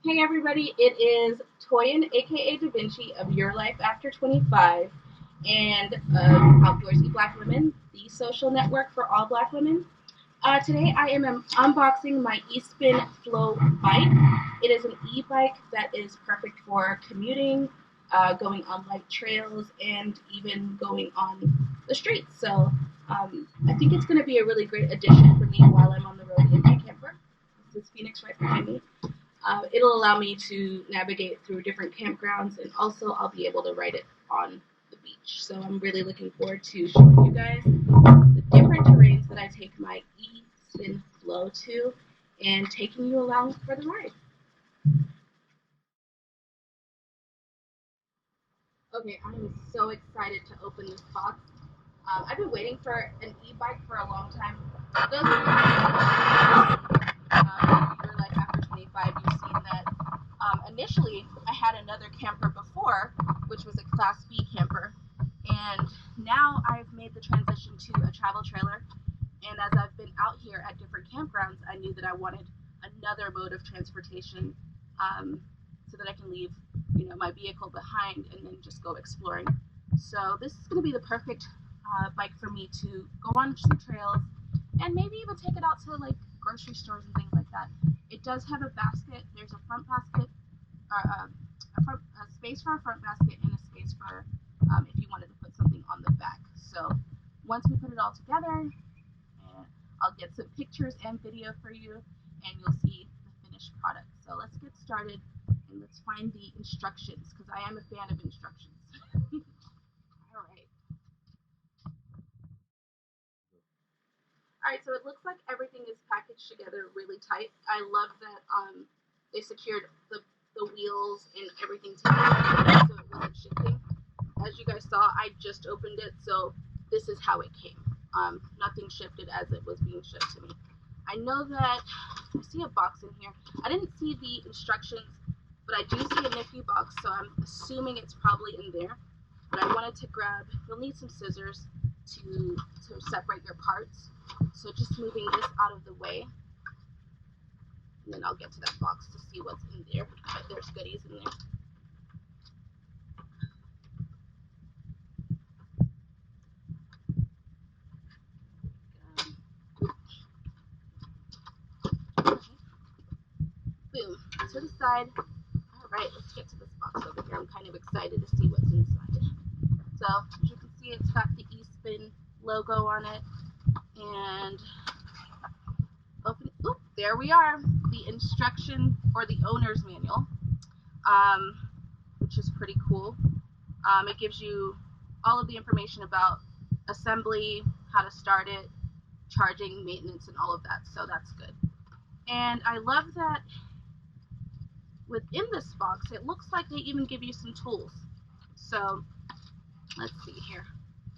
Hey everybody, it is Toyin, aka Da Vinci of Your Life After 25, and Outdoorsy Black Women, the social network for all Black women. Today I am unboxing my Espin Flow bike. It is an e-bike that is perfect for commuting, going on light trails, and even going on the streets. So I think it's going to be a really great addition for me while I'm on the road in my camper. This is Phoenix right behind me. It'll allow me to navigate through different campgrounds, and also I'll be able to ride it on the beach. So I'm really looking forward to showing you guys the different terrains that I take my Espin Flow to and taking you along for the ride. Okay, I am so excited to open this box. I've been waiting for an e-bike for a long time. Those of your life after 25, you've seen that initially I had another camper before, which was a Class B camper, and now I've made the transition to a travel trailer. And as I've been out here at different campgrounds, I knew that I wanted another mode of transportation, so that I can leave, my vehicle behind and then just go exploring. So this is going to be the perfect bike for me to go on some trails and maybe even take it out to like grocery stores and things like that. It does have a basket. There's a front basket, a space for a front basket, and a space for if you wanted to put something on the back. So once we put it all together, I'll get some pictures and video for you, and you'll see the finished product. So let's get started and let's find the instructions, because I am a fan of instructions. All right. All right, so it looks like everything is packaged together really tight. I love that they secured the wheels and everything together so it wasn't shifting. As you guys saw, I just opened it, so this is how it came. Nothing shifted as it was being shipped to me. I know that I see a box in here. I didn't see the instructions, but I do see a nifty box, so I'm assuming it's probably in there. But I wanted to grab, you'll need some scissors to separate your parts. So just moving this out of the way, and then I'll get to that box to see what's in there. But there's goodies in there. Boom, to the side. All right, let's get to this box over here. I'm kind of excited to see what's inside. So as you can see, it's got the Espin logo on it, and open. Oop, there we are. The instruction or the owner's manual, which is pretty cool. It gives you all of the information about assembly, how to start it, charging, maintenance, and all of that. So that's good. And I love that within this box, it looks like they even give you some tools. So let's see here.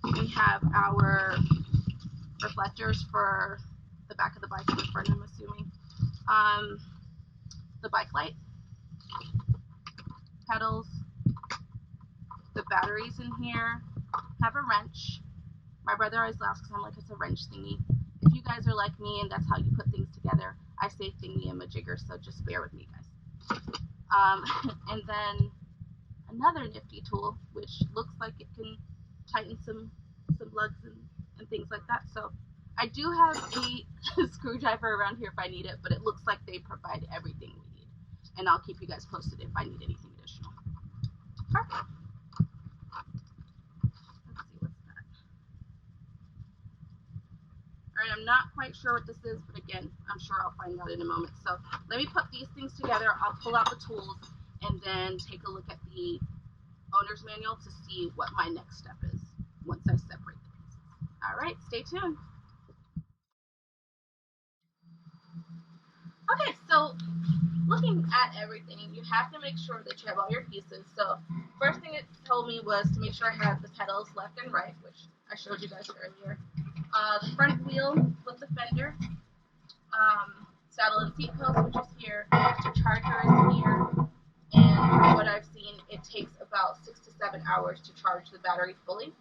We have our reflectors for the back of the bike and the front, I'm assuming. The bike light, pedals, the batteries in here, have a wrench. My brother always laughs because I'm like, it's a wrench thingy. If you guys are like me and that's how you put things together, I say thingy and majigger, so just bear with me, guys. And then another nifty tool, which looks like it can tighten some lugs and things like that. So I do have a screwdriver around here if I need it, but it looks like they provide everything we need. And I'll keep you guys posted if I need anything additional. Perfect. Let's see what's that. All right, I'm not quite sure what this is, but again, I'm sure I'll find out in a moment. So let me put these things together. I'll pull out the tools and then take a look at the owner's manual to see what my next step is once I separate the pieces. All right, stay tuned. Okay, so looking at everything, you have to make sure that you have all your pieces. So first thing it told me was to make sure I had the pedals left and right, which I showed you guys earlier. The front wheel with the fender, saddle and seat post, which is here. The charger is here. And from what I've seen, it takes about 6 to 7 hours to charge the battery fully.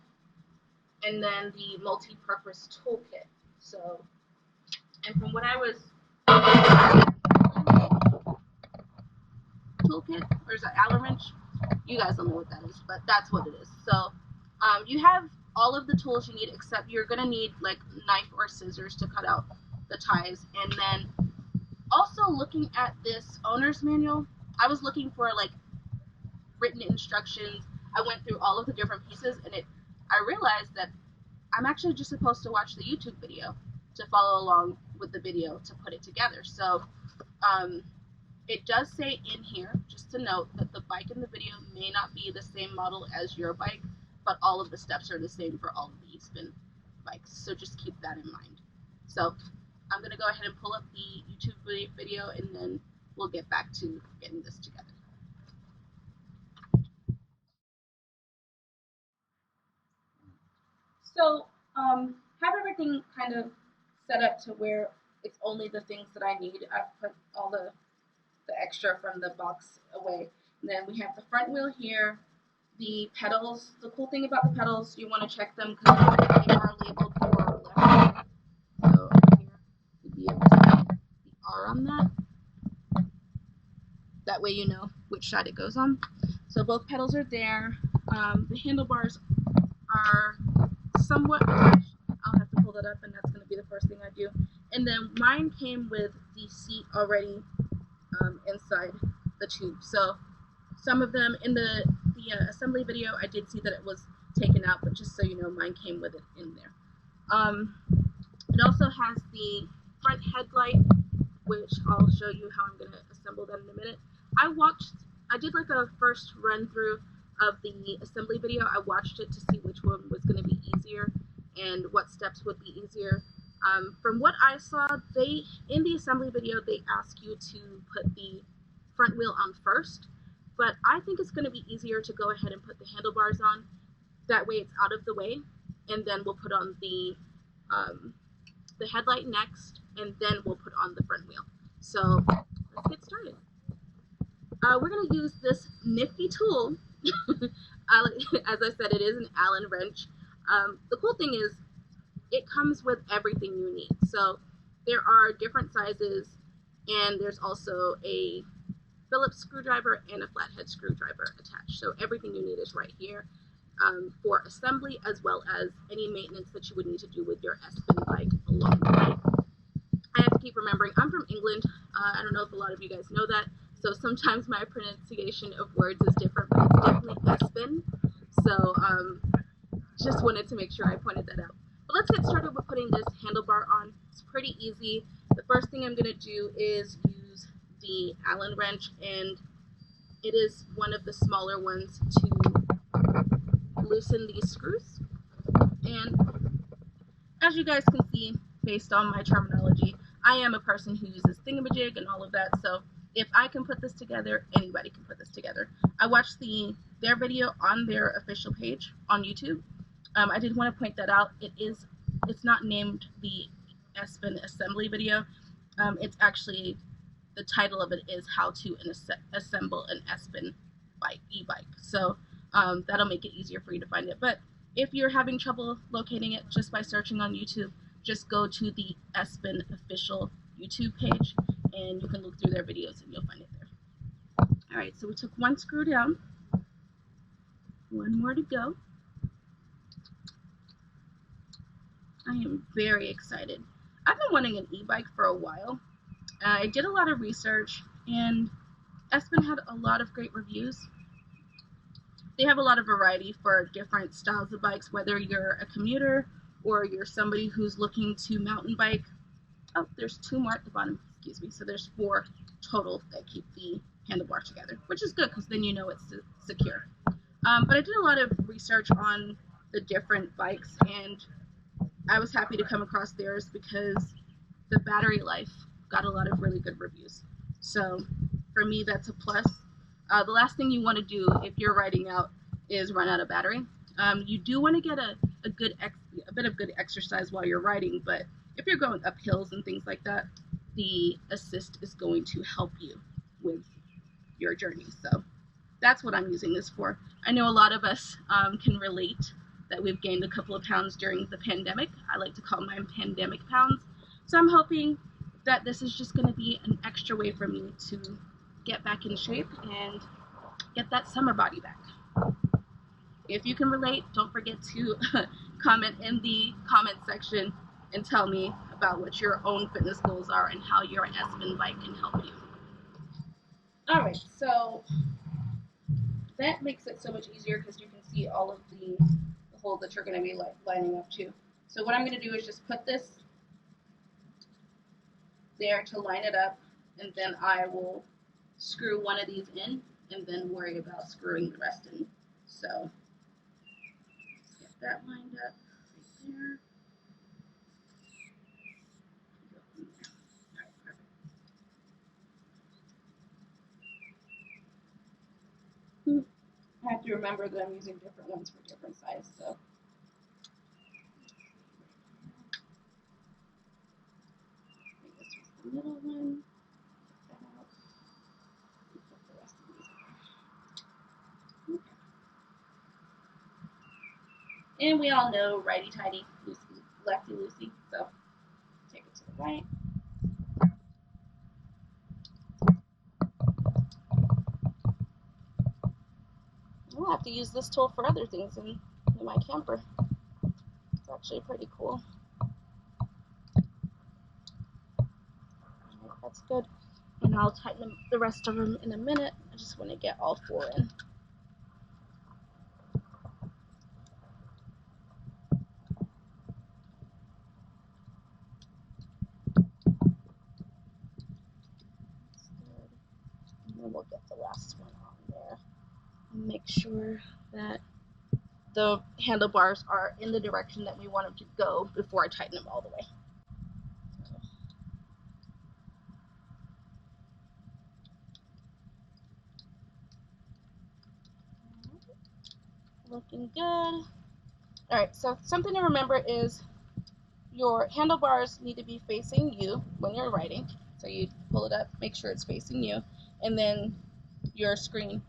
And then the multi-purpose toolkit. So, and from what I was angle kit, or is it Allen wrench? You guys don't know what that is, but that's what it is. So you have all of the tools you need, except you're gonna need like knife or scissors to cut out the ties. And then also looking at this owner's manual, I was looking for like written instructions. I went through all of the different pieces, and I realized that I'm actually just supposed to watch the YouTube video to follow along with the video to put it together. So it does say in here, just to note, that the bike in the video may not be the same model as your bike, but all of the steps are the same for all of the Espin bikes. So just keep that in mind. So I'm going to go ahead and pull up the YouTube video, and then we'll get back to getting this together. So have everything kind of set up to where it's only the things that I need. I've put all the extra from the box away. And then we have the front wheel here, the pedals. The cool thing about the pedals, you want to check them because they are labeled for left. So here, you'd be able to put the R on that. That way you know which side it goes on. So both pedals are there. The handlebars are somewhat attached. I'll have to pull that up, and that's going to be the first thing I do. And then mine came with the seat already inside the tube. So some of them in the assembly video, I did see that it was taken out, but just so you know, mine came with it in there. It also has the front headlight, which I'll show you how I'm going to assemble that in a minute. I did like a first run through of the assembly video. I watched it to see which one was going to be easier and what steps would be easier. From what I saw, in the assembly video, they ask you to put the front wheel on first, but I think it's going to be easier to go ahead and put the handlebars on. That way it's out of the way, and then we'll put on the headlight next, and then we'll put on the front wheel. So let's get started. We're going to use this nifty tool. As I said, it is an Allen wrench. The cool thing is it comes with everything you need. So there are different sizes, and there's also a Phillips screwdriver and a flathead screwdriver attached. So everything you need is right here for assembly, as well as any maintenance that you would need to do with your Espin bike along the way. I have to keep remembering, I'm from England. I don't know if a lot of you guys know that. So sometimes my pronunciation of words is different, but it's definitely Espin. So just wanted to make sure I pointed that out. But let's get started with putting this handlebar on. It's pretty easy. The first thing I'm going to do is use the Allen wrench, and it is one of the smaller ones to loosen these screws. And as you guys can see, based on my terminology, I am a person who uses thingamajig and all of that, so if I can put this together, anybody can put this together. I watched their video on their official page on YouTube. I did want to point that out. It's not named the Espin assembly video. It's actually, the title of it is How to Assemble an Espin e-bike. So that'll make it easier for you to find it. But if you're having trouble locating it just by searching on YouTube, just go to the Espin official YouTube page, and you can look through their videos and you'll find it there. All right, so we took one screw down, one more to go. I am very excited. I've been wanting an e-bike for a while. I did a lot of research, and Espin had a lot of great reviews. They have a lot of variety for different styles of bikes, whether you're a commuter or you're somebody who's looking to mountain bike. Oh, there's two more at the bottom, excuse me. So there's 4 total that keep the handlebar together, which is good because then you know it's secure. But I did a lot of research on the different bikes, and I was happy to come across theirs because the battery life got a lot of really good reviews. So for me, that's a plus. The last thing you want to do if you're riding out is run out of battery. You do want to get a bit of good exercise while you're riding, but if you're going up hills and things like that, the assist is going to help you with your journey. So that's what I'm using this for. I know a lot of us can relate that we've gained a couple of pounds during the pandemic. I like to call mine pandemic pounds. So I'm hoping that this is just going to be an extra way for me to get back in shape and get that summer body back. If you can relate, don't forget to comment in the comment section and tell me about what your own fitness goals are and how your Espin bike can help you. Alright, so that makes it so much easier because you can see all of the holes that you're going to be lining up to. So what I'm going to do is just put this there to line it up, and then I will screw one of these in and then worry about screwing the rest in. So get that lined up right there. Alright, perfect. I have to remember that I'm using different ones for different size, so. I think this was the middle one. Get that out. And put the rest of these in. Okay. And we all know righty-tighty, lefty-loosey, so take it to the right. I'll have to use this tool for other things in my camper. It's actually pretty cool. Alright, that's good. And I'll tighten the rest of them in a minute. I just want to get all 4 in. And then we'll get the last one on there. And make sure that the handlebars are in the direction that we want them to go before I tighten them all the way. Looking good. Alright, so something to remember is your handlebars need to be facing you when you're riding. So you pull it up, make sure it's facing you, and then your screen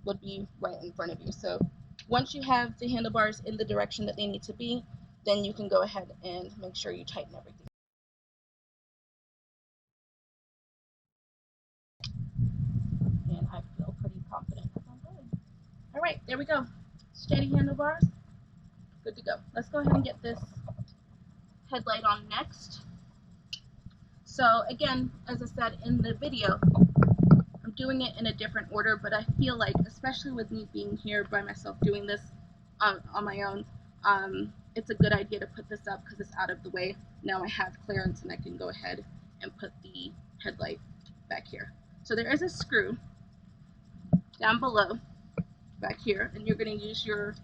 would be right in front of you. So once you have the handlebars in the direction that they need to be, then you can go ahead and make sure you tighten everything. And I feel pretty confident that I'm good. Alright, there we go. Steady handlebars. Good to go. Let's go ahead and get this headlight on next. So again, as I said in the video, I'm doing it in a different order, but I feel like, especially with me being here by myself doing this on my own, it's a good idea to put this up because it's out of the way. Now I have clearance and I can go ahead and put the headlight back here. So there is a screw down below back here, and you're going to use your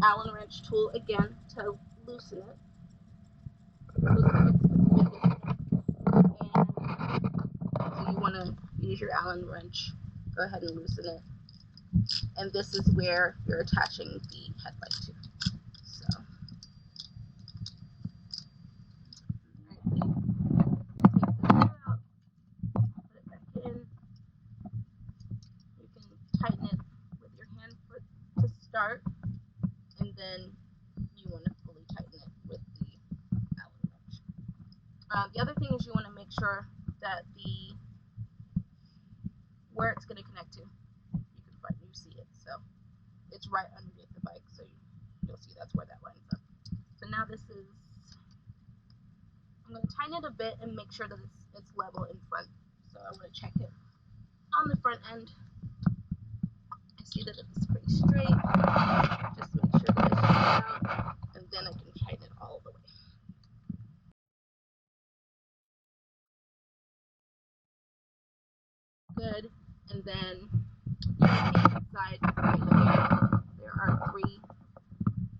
Allen wrench tool again to loosen it. And so you want to use your Allen wrench, go ahead and loosen it. And this is where you're attaching the headlight to. So, take this out, put it back in. You can tighten it with your hand foot to start, and then you want to fully tighten it with the Allen wrench. The other thing is you want to make sure that where it's going to connect to, you see it. So it's right underneath the bike, so you'll see that's where that lines up. So now this is, I'm going to tighten it a bit and make sure that it's level in front. So I want to check it on the front end. I see that it's pretty straight. Just make sure that it's straight out, and then I can tighten it all the way. Good. And then you can see inside right here, there are 3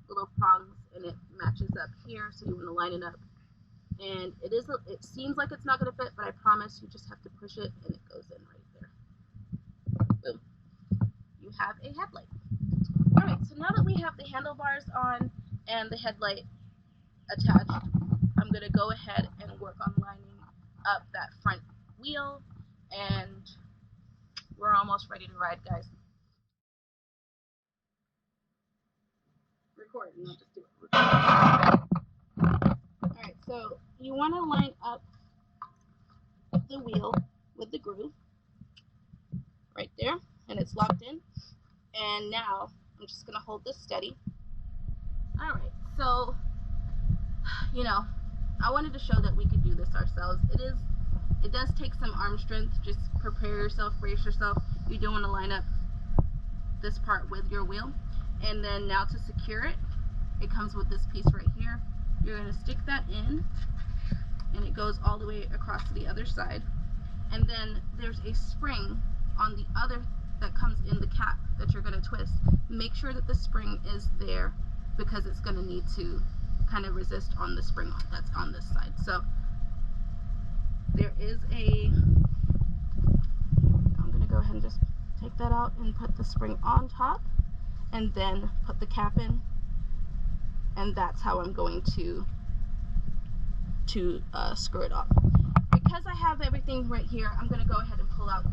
little prongs, and it matches up here, so you want to line it up. And it seems like it's not going to fit, but I promise you just have to push it and it goes in right there. Boom. You have a headlight. Alright, so now that we have the handlebars on and the headlight attached, I'm going to go ahead and work on lining up that front wheel, and we're almost ready to ride, guys. Record, not just do it. Alright, so you want to line up the wheel with the groove, right there, and it's locked in. And now I'm just gonna hold this steady. All right, so I wanted to show that we could do this ourselves. It does take some arm strength. Just prepare yourself, brace yourself. You don't want to line up this part with your wheel. And then now to secure it, it comes with this piece right here. You're going to stick that in, and it goes all the way across to the other side. And then there's a spring on the other that comes in the cap that you're going to twist. Make sure that the spring is there, because it's going to need to kind of resist on the spring that's on this side. So there is I'm going to go ahead and just take that out and put the spring on top, and then put the cap in, and that's how I'm going to screw it off. Because I have everything right here, I'm going to go ahead and pull out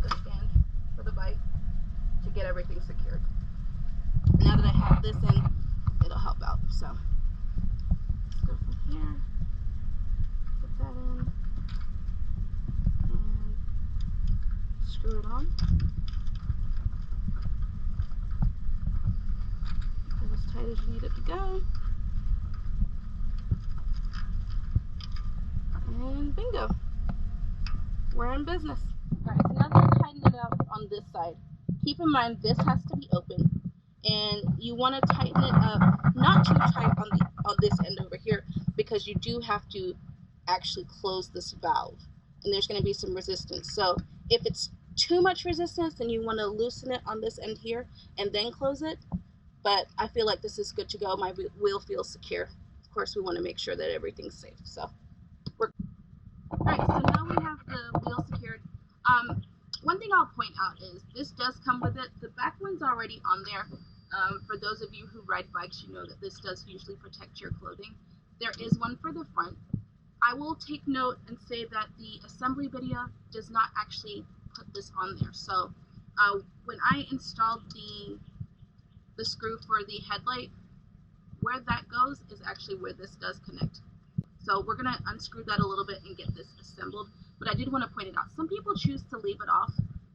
the stand for the bike to get everything secured. Now that I have this in, it'll help out. So let's go from here, put that in, and screw it on. Get as tight as you need it to go. And bingo, we're in business. All right, so now that I tighten it up on this side, keep in mind this has to be open, and you want to tighten it up, not too tight on this end over here, because you do have to actually close this valve, and there's going to be some resistance. So if it's too much resistance, then you want to loosen it on this end here and then close it. But I feel like this is good to go. My wheel feels secure. Of course, we want to make sure that everything's safe. So all right, so now we have the wheel secured. One thing I'll point out is this does come with it. The back one's already on there. For those of you who ride bikes, you know that this does usually protect your clothing. There is one for the front. I will take note and say that the assembly video does not actually put this on there. So when I installed the screw for the headlight, where that goes is actually where this does connect. So we're going to unscrew that a little bit and get this assembled. But I did want to point it out. Some people choose to leave it off,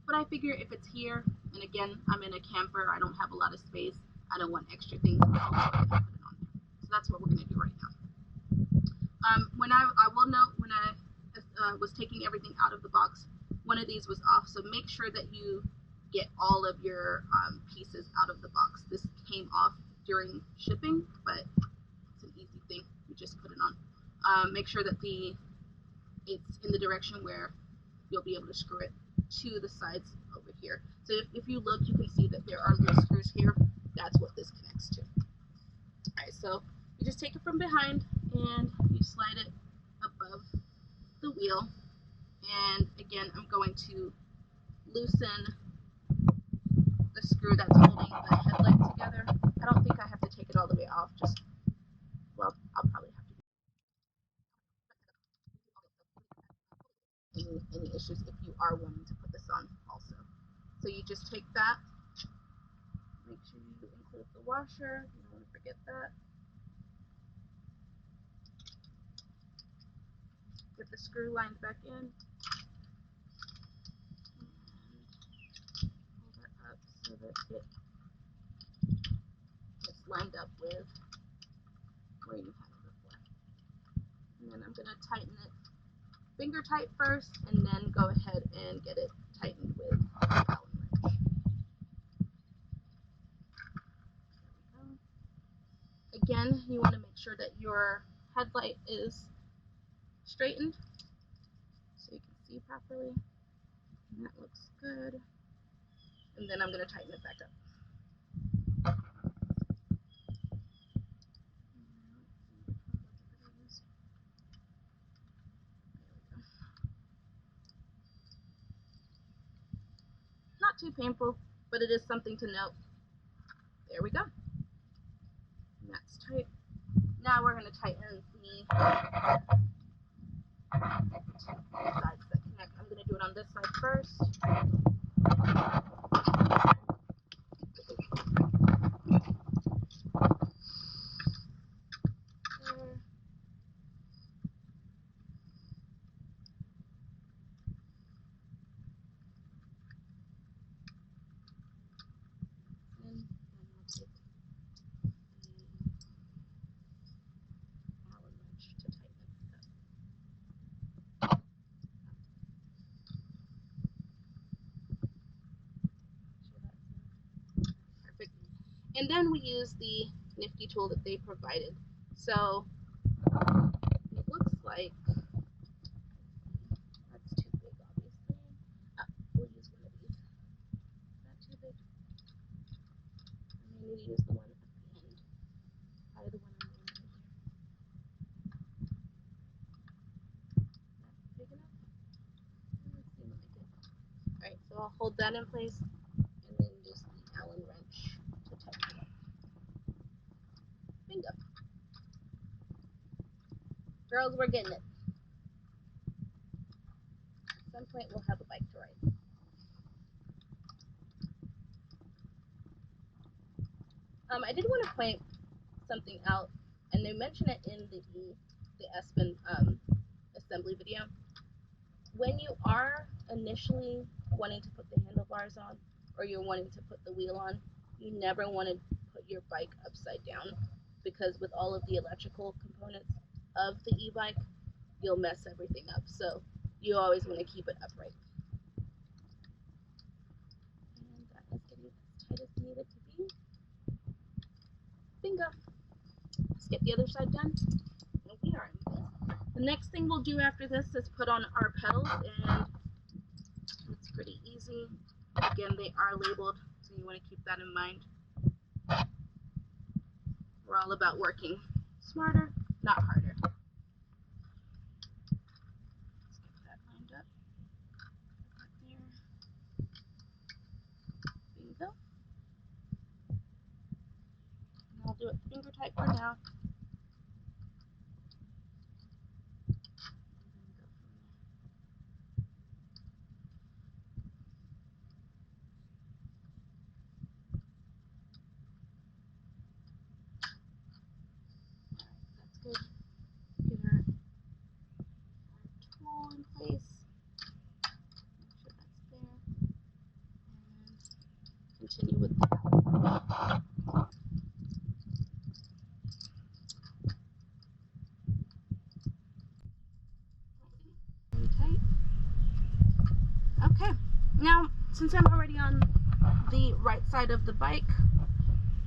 but I figure if it's here, and again, I'm in a camper, I don't have a lot of space, I don't want extra things, I'll go ahead and put it on there. So that's what we're going to do right now. I will note, when I was taking everything out of the box, one of these was off, so make sure that you get all of your pieces out of the box. This came off during shipping, but it's an easy thing. You just put it on. Make sure that it's in the direction where you'll be able to screw it to the sides over here. So if you look, you can see that there are little screws here. That's what this connects to. All right, so you just take it from behind and you slide it above the wheel. And again, I'm going to loosen the screw that's holding the headlight together. I don't think I have to take it all the way off. Well, I'll probably have to. Any issues if you are wanting to put this on also. So you just take that, make sure you include the washer, you don't want to forget that. Get the screw lined back in, and pull that up so that it's lined up with where you had it before. And then I'm going to tighten it finger tight first, and then go ahead and get it tightened with the Allen wrench. There we go. Again, you want to make sure that your headlight is straightened so you can see properly. And that looks good. And then I'm going to tighten it back up. Not too painful, but it is something to note. There we go. And that's tight. Now we're going to tighten the sides that connect. I'm going to do it on this side first. take the Allen wrench to tighten it up. Perfect. And then we use the nifty tool that they provided. So it looks like that's too big, obviously. We'll use one of these. Is that too big? I may need to use the one at the end. Probably the one on the end right here. Is that big enough? Let's see what I get. Alright, so I'll hold that in place and then use the Allen wrench to tighten it up. Bingo. Girls, we're getting it. At some point we'll have a bike to ride. I did want to point something out, and they mention it in the Espin assembly video. When you are initially wanting to put the handlebars on, or you're wanting to put the wheel on, you never want to put your bike upside down, because with all of the electrical components of the e-bike, you'll mess everything up. So you always want to keep it upright. And that is getting as tight as needed to be. Bingo. Let's get the other side done. And we are in business. The next thing we'll do after this is put on our pedals, and it's pretty easy. Again, they are labeled, so you want to keep that in mind. We're all about working smarter, not harder. Let's get that lined up. Right there. Bingo. And I'll do it finger tight for now. Good. Get our tool in place. Make sure that's there. And continue with the very tight. Okay. Now, since I'm already on the right side of the bike,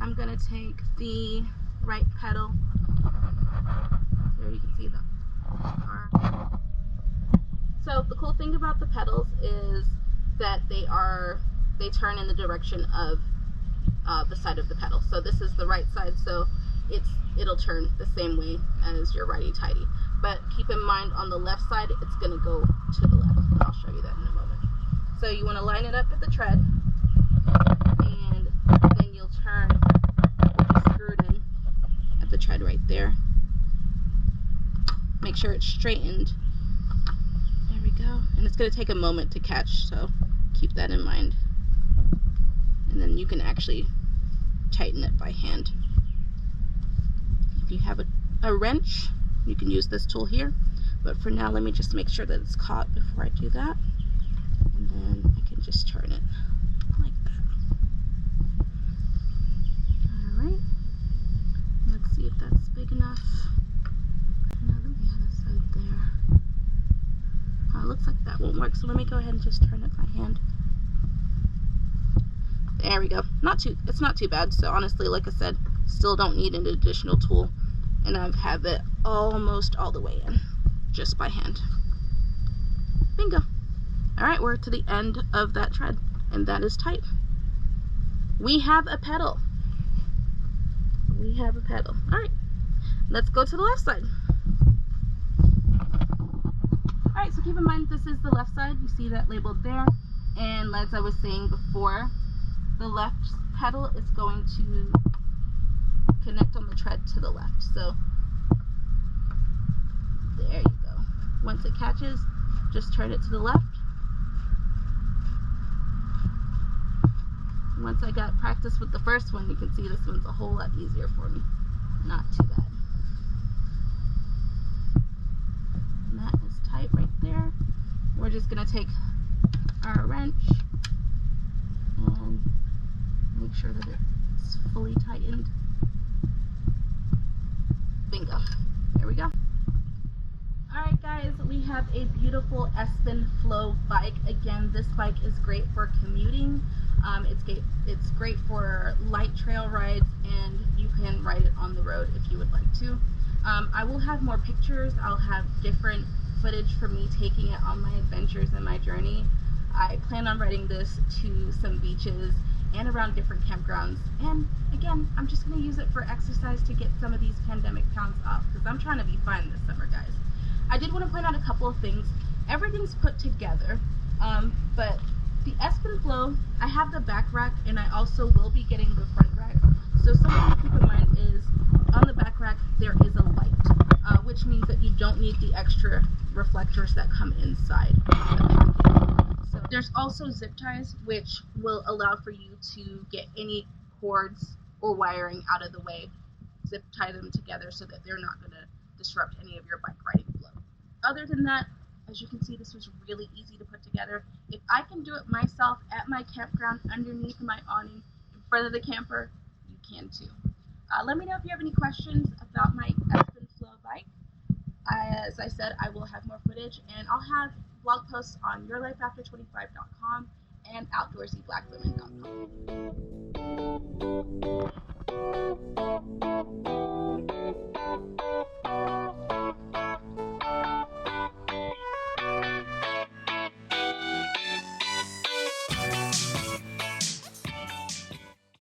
I'm going to take the right pedal. There you can see the R. So the cool thing about the pedals is that they turn in the direction of the side of the pedal. So this is the right side, so it'll turn the same way as your righty tighty. But keep in mind, on the left side, it's going to go to the left. I'll show you that in a moment. So you want to line it up at the tread, and then you'll turn with the screwed in at the tread right there. Make sure it's straightened. There we go. And it's going to take a moment to catch, so keep that in mind. And then you can actually tighten it by hand. If you have a wrench, you can use this tool here. But for now, let me just make sure that it's caught before I do that. And then I can just turn it like that. Alright. Let's see if that's big enough. Now that we have a side there. Oh, it looks like that won't work, so let me go ahead and just turn it by hand. There we go. It's not too bad. So honestly, like I said, still don't need an additional tool. And I have it almost all the way in, just by hand. Bingo. Alright, we're to the end of that tread, and that is tight. We have a pedal. We have a pedal. Alright, let's go to the left side. Alright, so keep in mind this is the left side. You see that labeled there. And as I was saying before, the left pedal is going to connect on the tread to the left. So there you go. Once it catches, just turn it to the left. Once I got practice with the first one, you can see this one's a whole lot easier for me. Not too bad. And that is tight right there. We're just going to take our wrench and make sure that it It's fully tightened. Bingo. There we go. Alright guys, we have a beautiful Espin Flow bike. Again, this bike is great for commuting. It's great for light trail rides, and you can ride it on the road if you would like to. I will have more pictures. I'll have different footage for me taking it on my adventures and my journey. I plan on riding this to some beaches and around different campgrounds. And again, I'm just going to use it for exercise to get some of these pandemic pounds off, because I'm trying to be fine this summer, guys. I did want to point out a couple of things. Everything's put together, but the Espin Flow, I have the back rack, and I also will be getting the front rack. So something to keep in mind is on the back rack there is a light, which means that you don't need the extra reflectors that come inside the package. So there's also zip ties, which will allow for you to get any cords or wiring out of the way. Zip tie them together so that they're not going to disrupt any of your bike riding flow. Other than that, as you can see, this was really easy to put together. If I can do it myself at my campground underneath my awning in front of the camper, you can too. Let me know if you have any questions about my Espin Flow bike. As I said, I will have more footage, and I'll have blog posts on yourlifeafter25.com and OutDoorsy blackwomen.com.